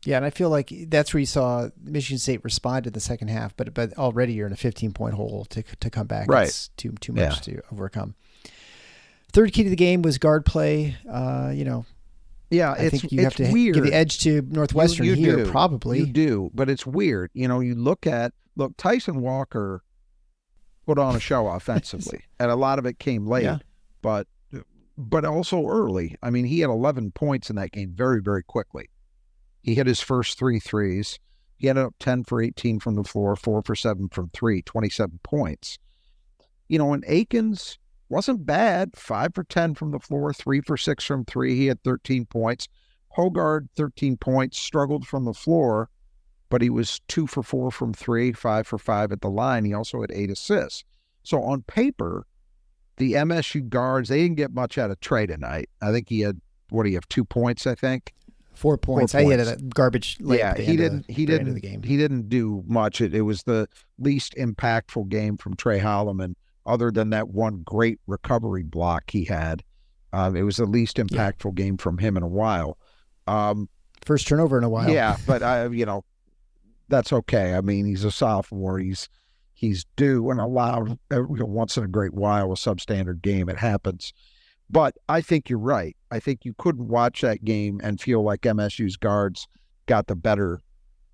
Yeah, and I feel like that's where you saw Michigan State respond in the second half, but already you're in a 15-point hole to come back. Right. It's too much to overcome. Third key to the game was guard play. Yeah, I think you have to weird. give the edge to Northwestern you here, do. probably. You do, but it's weird. You look Tyson Walker put on a show offensively, and a lot of it came late, but also early. I mean, he had 11 points in that game very, very quickly. He hit his first 3 threes. He ended up 10 for 18 from the floor, 4 for 7 from 3, 27 points. And Akins wasn't bad, 5 for 10 from the floor, 3 for 6 from 3. He had 13 points. Hogard, 13 points, struggled from the floor, but he was 2 for 4 from 3, 5 for 5 at the line. He also had 8 assists. So on paper, the MSU guards, they didn't get much out of Trey tonight. I think he had, 2 points, I think? 4 points. I had a garbage late at the end of the game. He didn't do much. It was the least impactful game from Trey Holloman, other than that one great recovery block he had. It was the least impactful game from him in a while. First turnover in a while. Yeah, but that's okay. I mean, he's a sophomore. He's due and allowed once in a great while a substandard game. It happens. But I think you're right. I think you couldn't watch that game and feel like MSU's guards got the better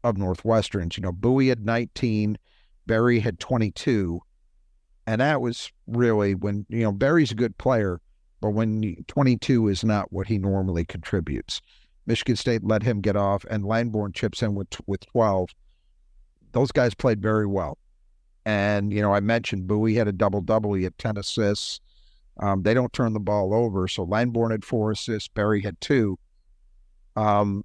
of Northwestern's. Bowie had 19, Berry had 22, and that was really when, Berry's a good player, but when 22 is not what he normally contributes. Michigan State let him get off, and Langborn chips in with 12. Those guys played very well. And, I mentioned Bowie had a double-double. He had 10 assists. They don't turn the ball over. So Langborn had 4 assists. Berry had 2. And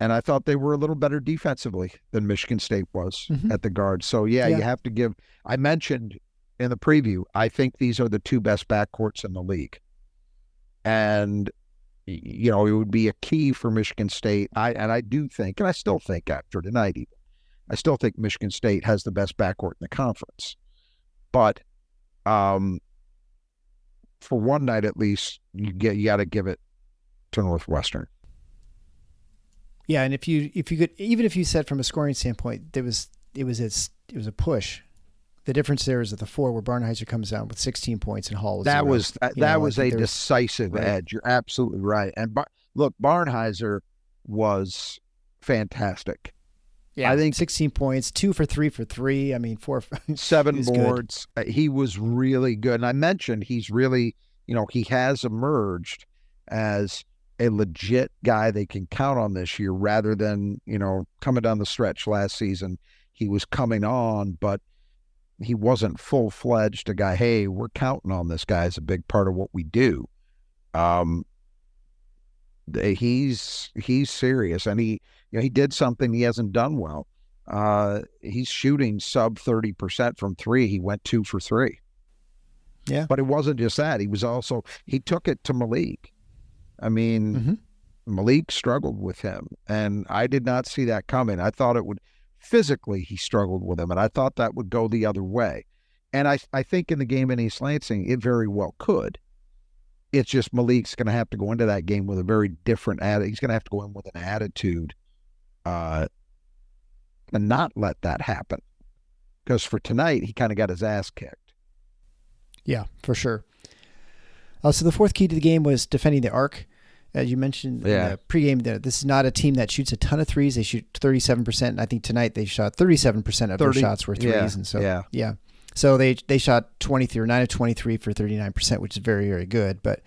I thought they were a little better defensively than Michigan State was at the guard. So, you have to give – I mentioned in the preview, I think these are the 2 best backcourts in the league. And, it would be a key for Michigan State. I do think, and I still think after tonight even, I still think Michigan State has the best backcourt in the conference. But for one night at least, you got to give it to Northwestern. Yeah, and if you could, even if you said from a scoring standpoint, it was a push. The difference there is at the 4 where Barnheiser comes down with 16 points and Hall was that 0. was a decisive edge. You're absolutely right. And look, Barnheiser was fantastic. Yeah, I think 16 points, 2 for 3 for 3. I mean, 4, 7 boards. He was really good. And I mentioned he's really, he has emerged as a legit guy they can count on this year rather than, coming down the stretch last season. He was coming on, but he wasn't full-fledged a guy, hey, we're counting on this guy as a big part of what we do. He's serious, and he did something he hasn't done well. He's shooting sub 30% from three. He went 2 for 3. Yeah. But it wasn't just that. He took it to Malik. I mean, Malik struggled with him, and I did not see that coming. I thought it would, physically he struggled with him, and I thought that would go the other way. And I think in the game in East Lansing, it very well could. It's just Malik's going to have to go into that game with a very different attitude. He's going to have to go in with an attitude and not let that happen. Because for tonight, he kind of got his ass kicked. Yeah, for sure. So the fourth key to the game was defending the arc. As you mentioned in the pregame, this is not a team that shoots a ton of threes. They shoot 37%. And I think tonight they shot 37% of their shots were threes. Yeah, and so, yeah. So they shot 23 or 9 of 23 for 39%, which is very, very good. But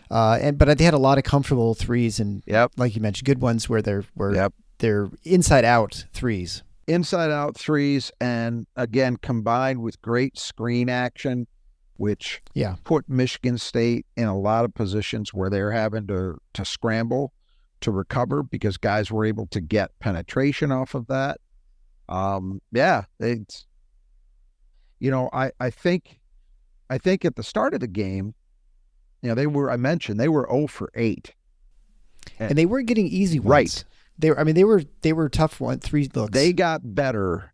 they had a lot of comfortable threes and like you mentioned, good ones where they're inside out threes. Inside out threes, and again combined with great screen action, which put Michigan State in a lot of positions where they're having to scramble to recover because guys were able to get penetration off of that. It's. I think at the start of the game, they were 0 for 8. And they weren't getting easy ones. Right. They were tough three looks. They got better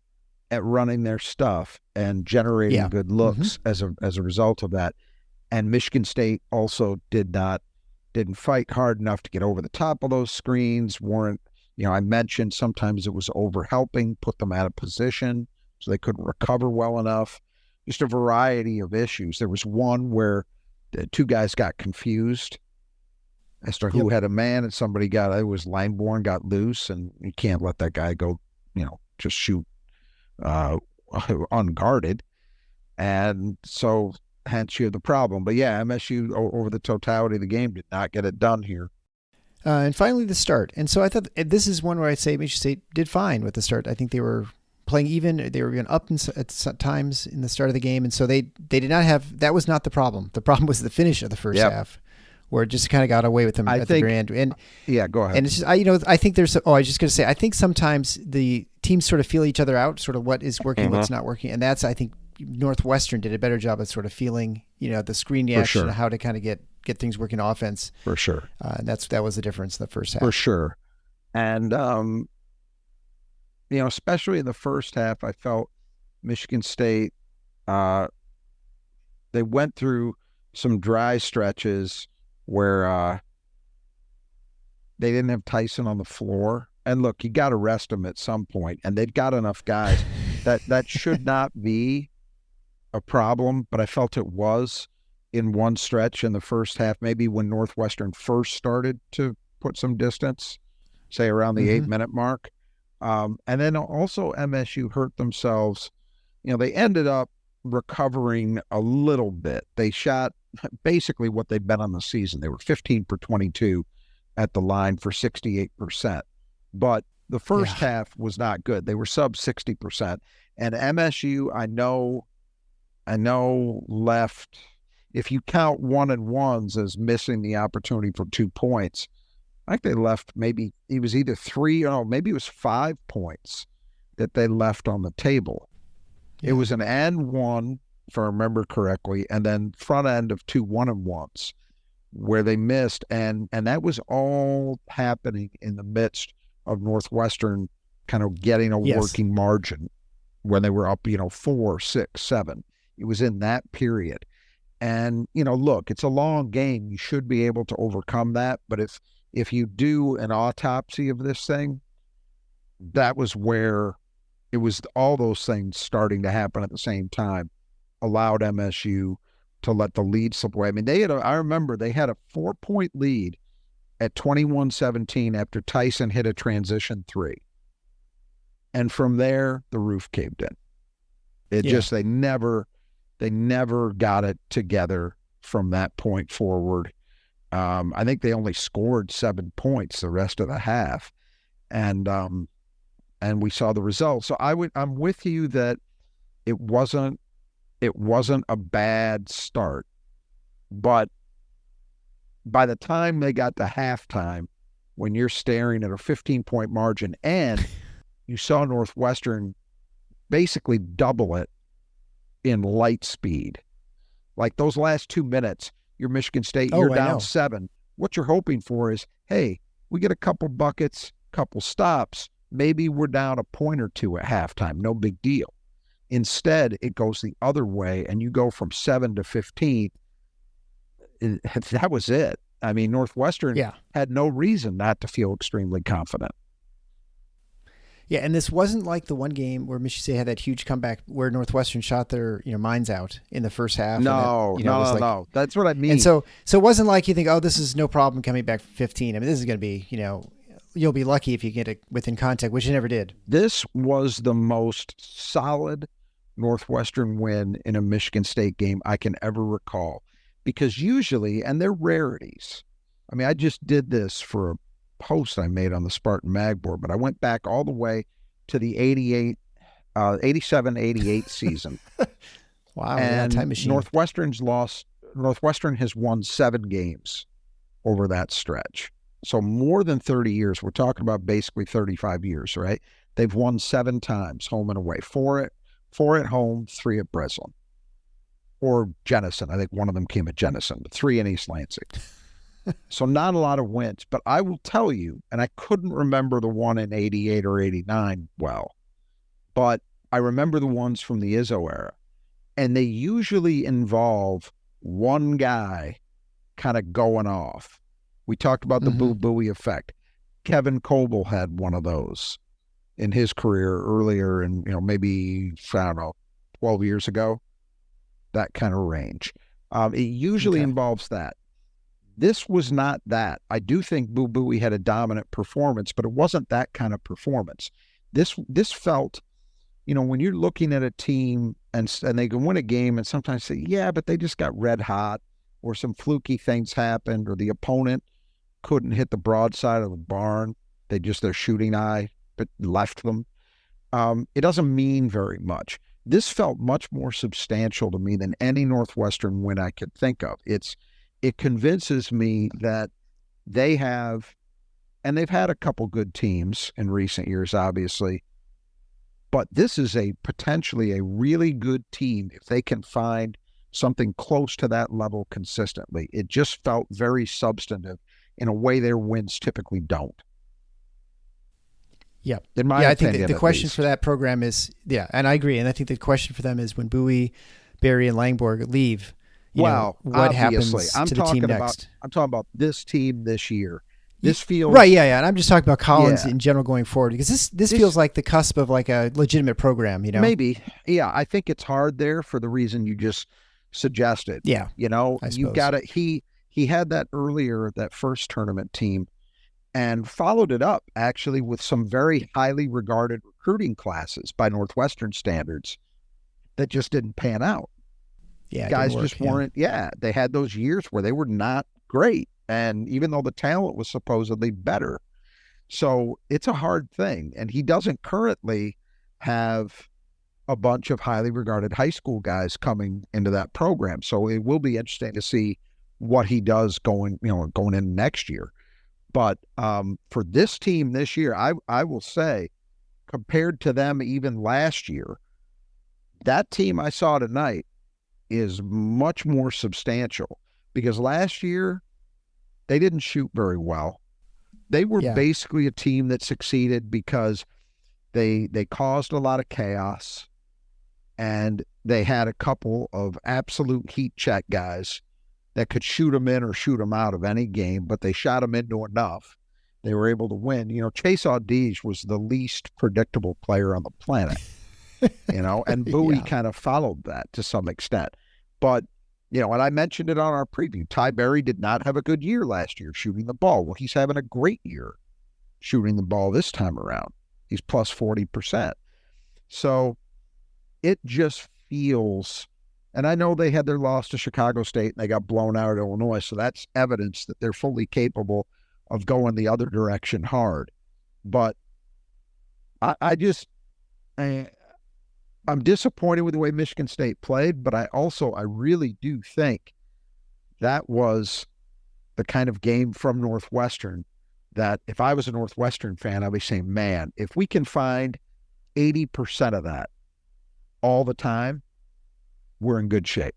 at running their stuff and generating good looks as a result of that. And Michigan State also didn't fight hard enough to get over the top of those screens. I mentioned sometimes it was overhelping, put them out of position, so they couldn't recover well enough. Just a variety of issues. There was one where the two guys got confused as to who had a man, and it was Lineborn got loose, and you can't let that guy go, just shoot unguarded. And so hence you have the problem. But MSU over the totality of the game did not get it done here. And finally the start. And so I thought this is one where I'd say Michigan State did fine with the start. I think they were playing even. They were even up at times in the start of the game. And so they did not have, that was not the problem. The problem was the finish of the first half, where it just kind of got away with them the very end. And go ahead. And it's just, I think there's, I was just going to say, I think sometimes the teams sort of feel each other out, sort of what is working, what's not working. And that's, I think Northwestern did a better job of sort of feeling, the screen reaction and how to kind of get things working offense. For sure. And that was the difference in the first half. For sure. And, especially in the first half, I felt Michigan State, they went through some dry stretches where they didn't have Tyson on the floor. And look, you got to rest him at some point, and they've got enough guys that should not be a problem, but I felt it was in one stretch in the first half, maybe when Northwestern first started to put some distance, say around the 8-minute mark. And then also MSU hurt themselves. They ended up recovering a little bit. They shot basically what they'd been on the season. They were 15 for 22 at the line for 68%. But the first half was not good. They were sub 60%. And MSU, I know left, if you count 1-and-1s as missing the opportunity for 2 points, I think they left maybe it was either 3 or maybe it was 5 points that they left on the table. Yeah. It was an and one, if I remember correctly, and then front end of 2 1-and-1s where they missed. And that was all happening in the midst of Northwestern kind of getting a working margin when they were up, 4, 6, 7. It was in that period. And, look, it's a long game. You should be able to overcome that. But if you do an autopsy of this thing, that was where it was all those things starting to happen at the same time allowed MSU to let the lead slip away. I mean, I remember they had a 4-point lead at 21-17 after Tyson hit a transition 3. And from there, the roof caved in. They never got it together from that point forward. I think they only scored 7 points the rest of the half. And we saw the results. So I'm with you that it wasn't a bad start, but by the time they got to halftime, when you're staring at a 15-point margin and you saw Northwestern basically double it in light speed, like those last 2 minutes, you're Michigan State, you're down 7. What you're hoping for is, hey, we get a couple buckets, couple stops, maybe we're down a point or two at halftime, no big deal. Instead, it goes the other way, and you go from 7 to 15. That was it. I mean, Northwestern had no reason not to feel extremely confident. Yeah, and this wasn't like the one game where Michigan State had that huge comeback where Northwestern shot their minds out in the first half. No. That's what I mean. And so it wasn't like you think, oh, this is no problem coming back from 15. I mean, this is going to be, you'll be lucky if you get it within contact, which you never did. This was the most solid Northwestern win in a Michigan State game I can ever recall, because usually, and they're rarities. I mean, I just did this for a post I made on the Spartan Mag board, but I went back all the way to the 87-88 season. Wow, and time machine. Northwestern has won 7 games over that stretch. So more than 30 years. We're talking about basically 35 years, right? They've won 7 times, home and away. 4 at home, 3 at Breslin. Or Jenison. I think one of them came at Jenison, 3 in East Lansing. So not a lot of wins. But I will tell you, and I couldn't remember the one in 88 or 89 well, but I remember the ones from the Izzo era. And they usually involve one guy kind of going off. We talked about the Boo Buie effect. Kevin Coble had one of those in his career earlier, and maybe, I don't know, 12 years ago, that kind of range. It usually involves that. This was not that. I do think Boo Buie had a dominant performance, but it wasn't that kind of performance. This felt, when you're looking at a team and they can win a game and sometimes say, yeah, but they just got red hot, or some fluky things happened, or the opponent couldn't hit the broadside of the barn. Their shooting eye but left them. It doesn't mean very much. This felt much more substantial to me than any Northwestern win I could think of. It convinces me that they have, and they've had a couple good teams in recent years, obviously, but this is potentially a really good team if they can find something close to that level consistently. It just felt very substantive in a way their wins typically don't. Yeah. In my opinion, I think the question for that program is, and I agree. And I think the question for them is when Bowie, Barry, and Langborg leave, what happens to the team next? I'm talking about this team this year. This feels... Right, yeah. And I'm just talking about Collins in general going forward, because this feels like the cusp of like a legitimate program, Maybe. Yeah, I think it's hard there for the reason you just suggested. Yeah. You got it. He had that earlier, that first tournament team, and followed it up actually with some very highly regarded recruiting classes by Northwestern standards that just didn't pan out. Yeah, guys just weren't. Yeah, they had those years where they were not great, and even though the talent was supposedly better, so it's a hard thing. And he doesn't currently have a bunch of highly regarded high school guys coming into that program, so it will be interesting to see what he does going in next year. But for this team this year, I will say, compared to them even last year, that team I saw tonight is much more substantial, because last year they didn't shoot very well. They were basically a team that succeeded because they caused a lot of chaos, and they had a couple of absolute heat check guys that could shoot them in or shoot them out of any game, but they shot them into enough. They were able to win. Chase Audige was the least predictable player on the planet, and Bowie kind of followed that to some extent. But, and I mentioned it on our preview, Ty Berry did not have a good year last year shooting the ball. Well, he's having a great year shooting the ball this time around. He's plus 40%. So it just feels... And I know they had their loss to Chicago State and they got blown out at Illinois, so that's evidence that they're fully capable of going the other direction hard. But I I'm disappointed with the way Michigan State played, but I really do think that was the kind of game from Northwestern that if I was a Northwestern fan, I'd be saying, man, if we can find 80% of that all the time, we're in good shape.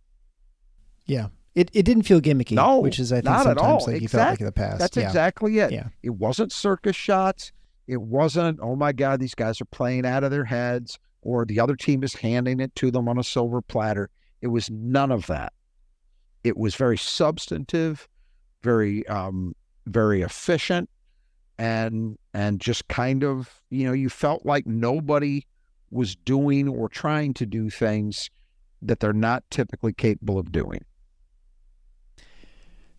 Yeah. It didn't feel gimmicky, No, which is, I think, not at sometimes all. like you felt like in the past. That's yeah. exactly it. Yeah. It wasn't circus shots. It wasn't, oh my God, these guys are playing out of their heads, or the other team is handing it to them on a silver platter. It was none of that. It was very substantive, very efficient, and just kind of, you felt like nobody was doing or trying to do things that they're not typically capable of doing.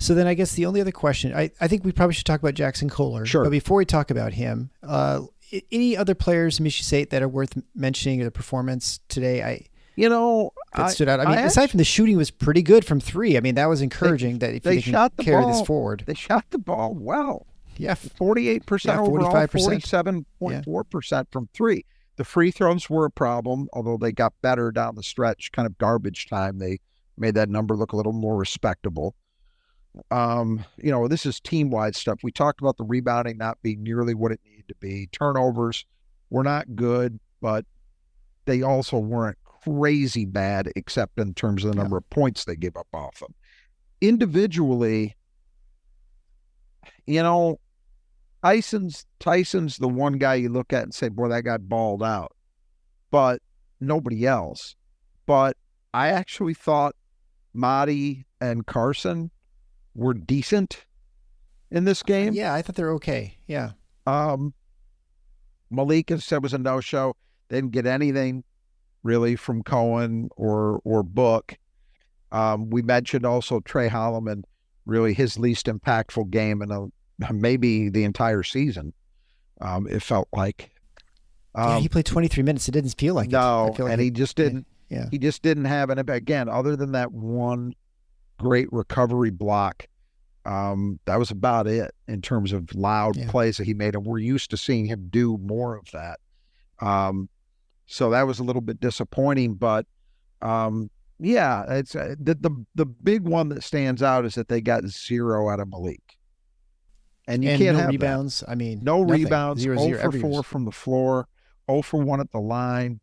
So then I guess the only other question, I think we probably should talk about Jaxson Kohler. Sure. But before we talk about him, any other players in Michigan State that are worth mentioning, or the performance today? That stood out. I mean, aside from the shooting was pretty good from three. I mean, that was encouraging that if they can carry this forward. They shot the ball well. Yeah. 48% overall, 45%. 47.4% from three. The free throws were a problem, although they got better down the stretch, kind of garbage time. They made that number look a little more respectable. This is team-wide stuff. We talked about the rebounding not being nearly what it needed to be. Turnovers were not good, but they also weren't crazy bad, except in terms of the number of points they gave up off them. Individually, Tyson's the one guy you look at and say, boy, that guy balled out, but nobody else. But I actually thought Madi and Carson were decent in this game. Yeah, I thought they were okay. Yeah. Malik instead was a no-show. They didn't get anything really from Cohen or Book. We mentioned also Trey Holloman, really his least impactful game in maybe the entire season. It felt like. He played 23 minutes. It didn't feel like it. Like he just didn't. Yeah. He just didn't have an impact. Again, other than that one great recovery block, that was about it in terms of loud plays that he made, and we're used to seeing him do more of that. So that was a little bit disappointing, but it's the big one that stands out is that they got 0 out of Malik, and you can't have rebounds. That. I mean, no nothing. rebounds. 0 for 4 from the floor, 0 for 1 at the line.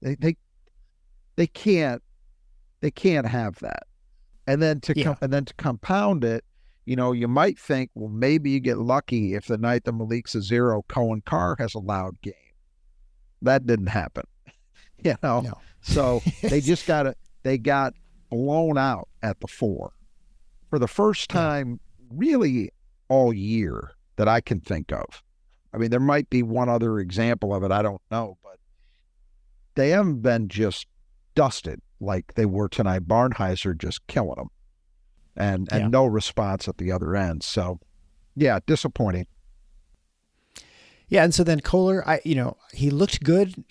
They can't have that. And then to compound it, you might think, well, maybe you get lucky if the night that Malik's a 0, Cohen Carr has a loud game. That didn't happen. No. So they got blown out at the 4 for the first time really all year that I can think of. I mean, there might be one other example of it. I don't know, but they haven't been just dusted like they were tonight. Barnheiser just killing them, and no response at the other end. So, disappointing. Yeah, and so then Kohler, he looked good.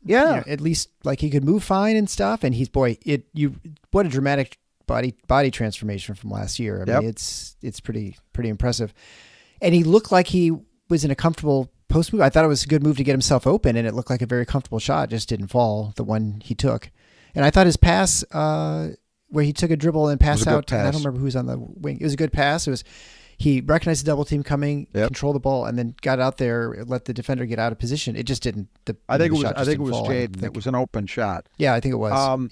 Yeah, at least like he could move fine and stuff. And what a dramatic body transformation from last year. I mean, it's pretty impressive. And he looked like he was in a comfortable post move. I thought it was a good move to get himself open, and it looked like a very comfortable shot. Just didn't fall, the one he took. And I thought his pass, where he took a dribble and passed out, I don't remember who's on the wing. It was a good pass. He recognized the double team coming, controlled the ball, and then got out there, let the defender get out of position. It just didn't. I think it was Jaden. It was an open shot. Yeah, I think it was.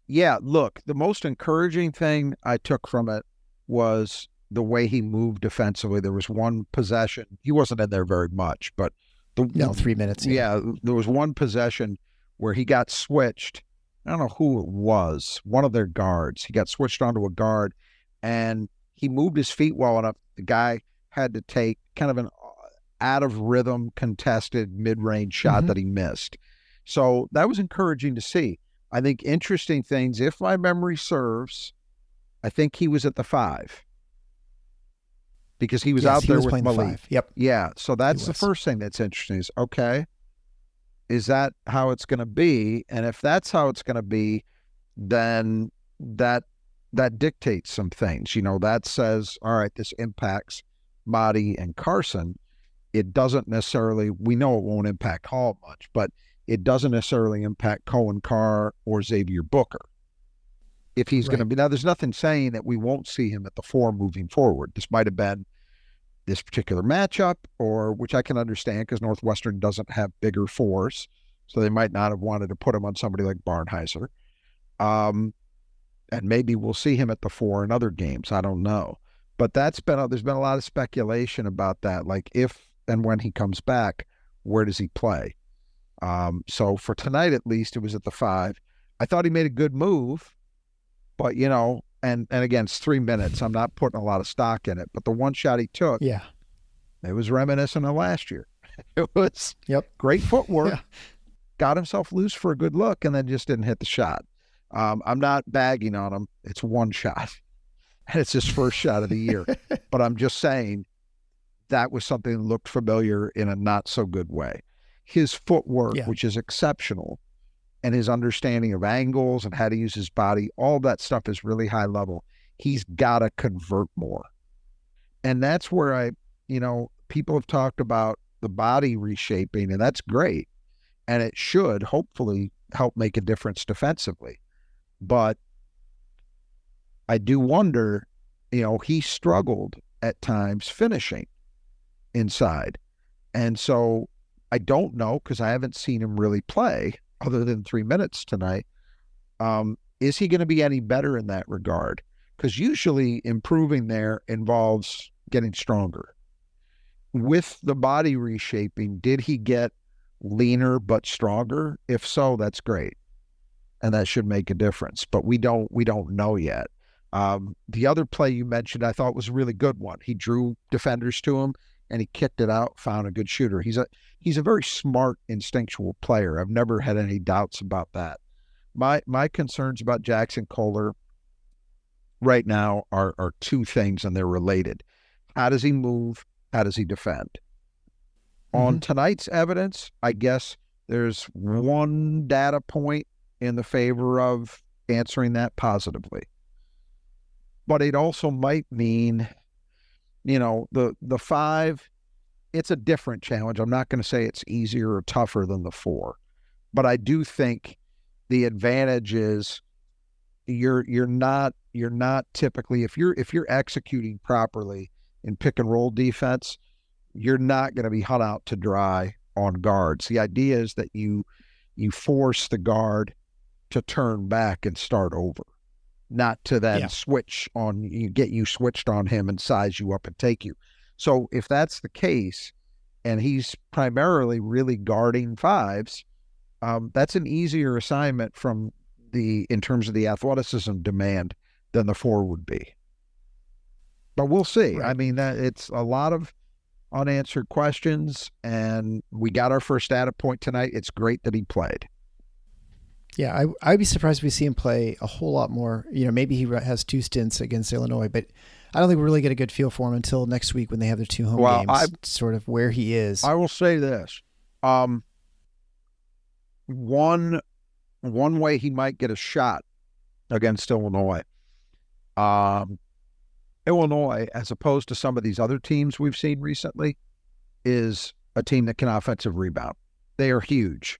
Yeah. Look, the most encouraging thing I took from it was the way he moved defensively. There was one possession. He wasn't in there very much, but 3 minutes. Yeah, there was one possession where he got switched. I don't know who it was. One of their guards. He got switched onto a guard, and he moved his feet well enough. The guy had to take kind of an out of rhythm contested mid-range shot that he missed. So that was encouraging to see. I think interesting things, if my memory serves, I think he was at the 5 because he was out there with Malik. Yep. Yeah. So that's the first thing that's interesting is, okay, is that how it's going to be? And if that's how it's going to be, then that dictates some things. That says, all right, this impacts Madi and Carson. It doesn't necessarily, we know it won't impact Hall much, but it doesn't necessarily impact Cohen Carr or Xavier Booker. If he's going to be, now there's nothing saying that we won't see him at the 4 moving forward. This might have been this particular matchup, or which I can understand because Northwestern doesn't have bigger 4s, so they might not have wanted to put him on somebody like Barnheiser. And maybe we'll see him at the 4 in other games. I don't know. But there's been a lot of speculation about that. Like if and when he comes back, where does he play? So for tonight, at least, it was at the 5. I thought he made a good move, but and again, it's 3 minutes. I'm not putting a lot of stock in it, but the one shot he took, it was reminiscent of last year. It was great footwork, got himself loose for a good look, and then just didn't hit the shot. I'm not bagging on him. It's one shot, and it's his first shot of the year. But I'm just saying that was something that looked familiar in a not so good way. His footwork, which is exceptional, and his understanding of angles and how to use his body, all that stuff is really high level. He's got to convert more. And that's where people have talked about the body reshaping, and that's great. And it should hopefully help make a difference defensively. But I do wonder, he struggled at times finishing inside. And so I don't know, because I haven't seen him really play other than 3 minutes tonight. Is he going to be any better in that regard? Because usually improving there involves getting stronger. With the body reshaping, did he get leaner but stronger? If so, that's great. And that should make a difference. But we don't know yet. The other play you mentioned, I thought was a really good one. He drew defenders to him and he kicked it out, found a good shooter. He's a very smart, instinctual player. I've never had any doubts about that. My concerns about Jaxson Kohler right now are 2 things, and they're related. How does he move? How does he defend? On tonight's evidence, I guess there's one data point in the favor of answering that positively. But it also might mean, the 5, it's a different challenge. I'm not going to say it's easier or tougher than the 4, but I do think the advantage is you're not typically, if you're executing properly in pick and roll defense, you're not going to be hung out to dry on guards. The idea is that you force the guard to turn back and start over, not to then switched on him and size you up and take you. So if that's the case, and he's primarily really guarding 5s, that's an easier assignment in terms of the athleticism demand than the 4 would be. But we'll see. Right. I mean, it's a lot of unanswered questions, and we got our first data point tonight. It's great that he played. Yeah, I'd be surprised if we see him play a whole lot more. Maybe he has 2 stints against Illinois, but I don't think we'll really get a good feel for him until next week when they have their 2 home games, sort of where he is. I will say this. One way he might get a shot against Illinois, Illinois, as opposed to some of these other teams we've seen recently, is a team that can offensive rebound. They are huge.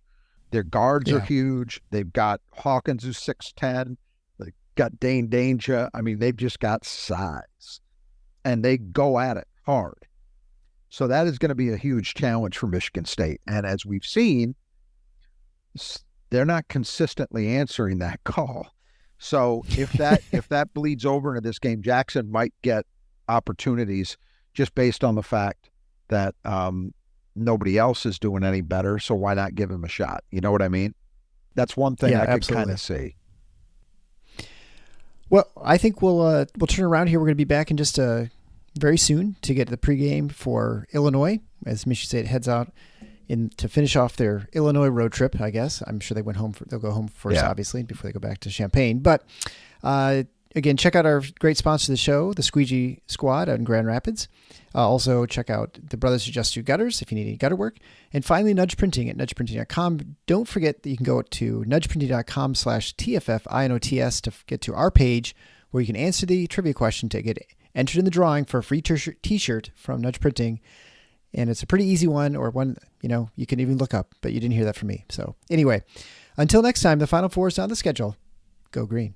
Their guards are huge. They've got Hawkins, who's 6'10". They've got Dane Danger. I mean, they've just got size. And they go at it hard. So that is going to be a huge challenge for Michigan State. And as we've seen, they're not consistently answering that call. So if that bleeds over into this game, Jaxson might get opportunities just based on the fact that nobody else is doing any better, so why not give him a shot? You know what I mean? That's one thing I could kind of see. Well, I think we'll turn around here. We're going to be back in just very soon to get the pregame for Illinois as Michigan State heads out to finish off their Illinois road trip. I guess I'm sure they'll go home first, obviously, before they go back to Champaign. But again, check out our great sponsor of the show, the Squeegee Squad out in Grand Rapids. Also, check out the Brothers Who Just Do Gutters if you need any gutter work. And finally, Nudge Printing at nudgeprinting.com. Don't forget that you can go to nudgeprinting.com/TFFINOTS to get to our page where you can answer the trivia question to get entered in the drawing for a free t-shirt from Nudge Printing. And it's a pretty easy one, or one, you can even look up, but you didn't hear that from me. So anyway, until next time, the Final Four is on the schedule. Go Green.